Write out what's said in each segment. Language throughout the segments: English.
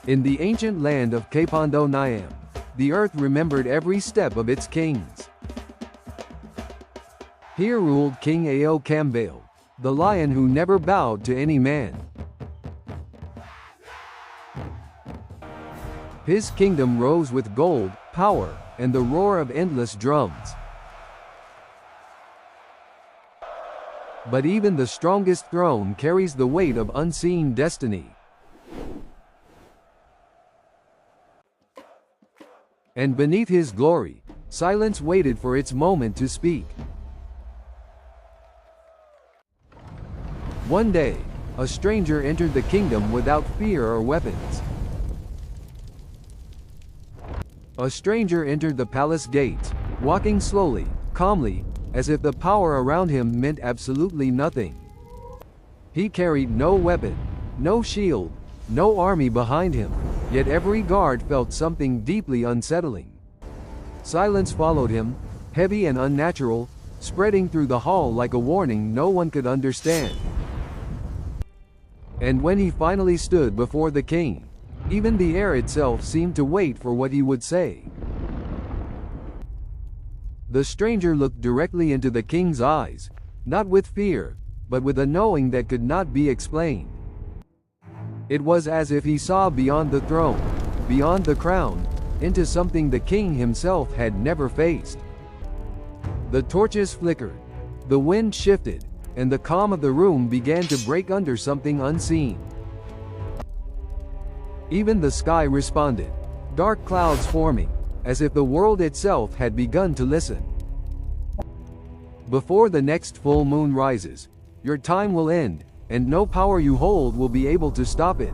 In the ancient land of Kapondo Nyam, the earth remembered every step of its kings. Here ruled King Ayo Kambale, the lion who never bowed to any man. His kingdom rose with gold, power, and the roar of endless drums. But even the strongest throne carries the weight of unseen destiny. And beneath his glory, silence waited for its moment to speak. One day, a stranger entered the kingdom without fear or weapons. A stranger entered the palace gates, walking slowly, calmly, as if the power around him meant absolutely nothing. He carried no weapon, no shield, no army behind him, yet every guard felt something deeply unsettling. Silence followed him, heavy and unnatural, spreading through the hall like a warning no one could understand. And when he finally stood before the king, even the air itself seemed to wait for what he would say. The stranger looked directly into the king's eyes, not with fear, but with a knowing that could not be explained. It was as if he saw beyond the throne, beyond the crown, into something the king himself had never faced. The torches flickered, the wind shifted, and the calm of the room began to break under something unseen. Even the sky responded, dark clouds forming, as if the world itself had begun to listen. Before the next full moon rises, your time will end, and no power you hold will be able to stop it.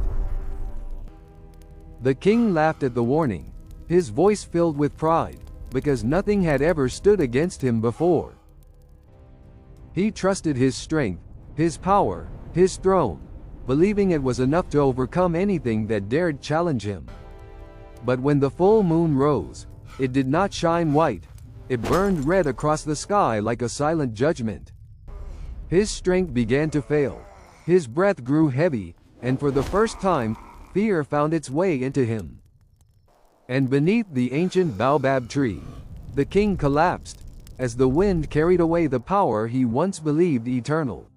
The king laughed at the warning, his voice filled with pride, because nothing had ever stood against him before. He trusted his strength, his power, his throne, believing it was enough to overcome anything that dared challenge him. But when the full moon rose, it did not shine white, it burned red across the sky like a silent judgment. His strength began to fail, his breath grew heavy, and for the first time, fear found its way into him. And beneath the ancient baobab tree, the king collapsed, as the wind carried away the power he once believed eternal.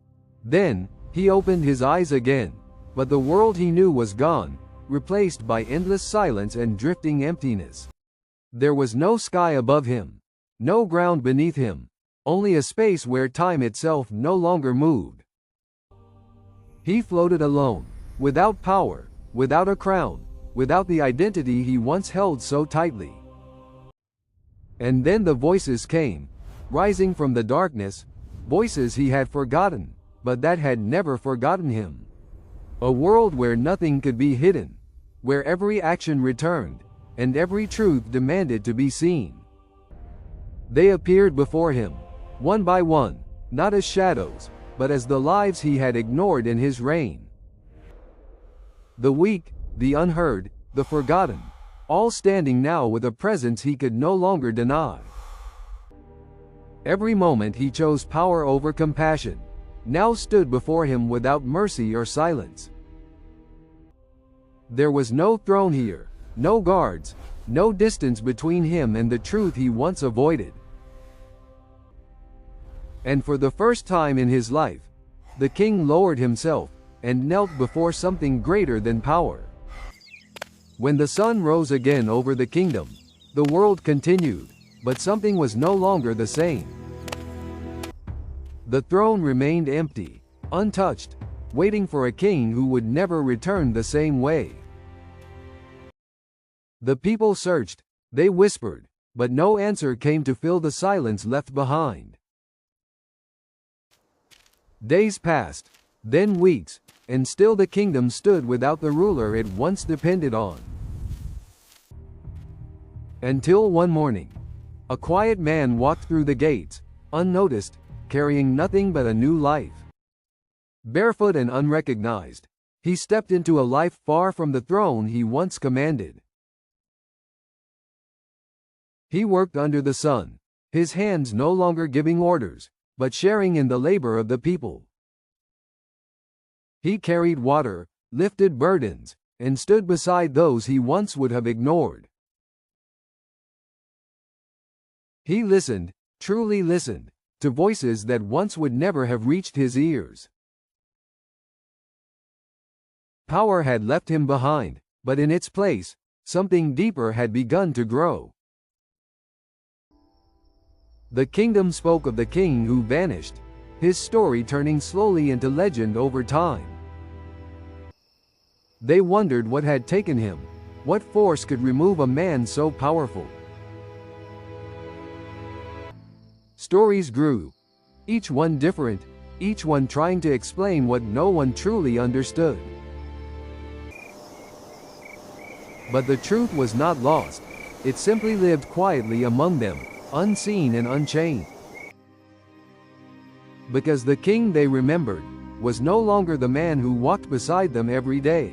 Then, he opened his eyes again, but the world he knew was gone, replaced by endless silence and drifting emptiness. There was no sky above him, no ground beneath him, only a space where time itself no longer moved. He floated alone, without power, without a crown, without the identity he once held so tightly. And then the voices came, rising from the darkness, voices he had forgotten, but that had never forgotten him. A world where nothing could be hidden, where every action returned, and every truth demanded to be seen. They appeared before him, one by one, not as shadows, but as the lives he had ignored in his reign. The weak, the unheard, the forgotten, all standing now with a presence he could no longer deny. Every moment he chose power over compassion, now stood before him without mercy or silence. There was no throne here, no guards, no distance between him and the truth he once avoided. And for the first time in his life, the king lowered himself and knelt before something greater than power. When the sun rose again over the kingdom, the world continued, but something was no longer the same. The throne remained empty, untouched, waiting for a king who would never return the same way. The people searched, they whispered, but no answer came to fill the silence left behind. Days passed, then weeks, and still the kingdom stood without the ruler it once depended on. Until one morning, a quiet man walked through the gates, unnoticed, carrying nothing but a new life. Barefoot and unrecognized, he stepped into a life far from the throne he once commanded. He worked under the sun, his hands no longer giving orders, but sharing in the labor of the people. He carried water, lifted burdens, and stood beside those he once would have ignored. He listened, truly listened, to voices that once would never have reached his ears. Power had left him behind, but in its place, something deeper had begun to grow. The kingdom spoke of the king who vanished, his story turning slowly into legend over time. They wondered what had taken him, what force could remove a man so powerful. Stories grew, each one different, each one trying to explain what no one truly understood. But the truth was not lost, it simply lived quietly among them, unseen and unchained. Because the king they remembered was no longer the man who walked beside them every day.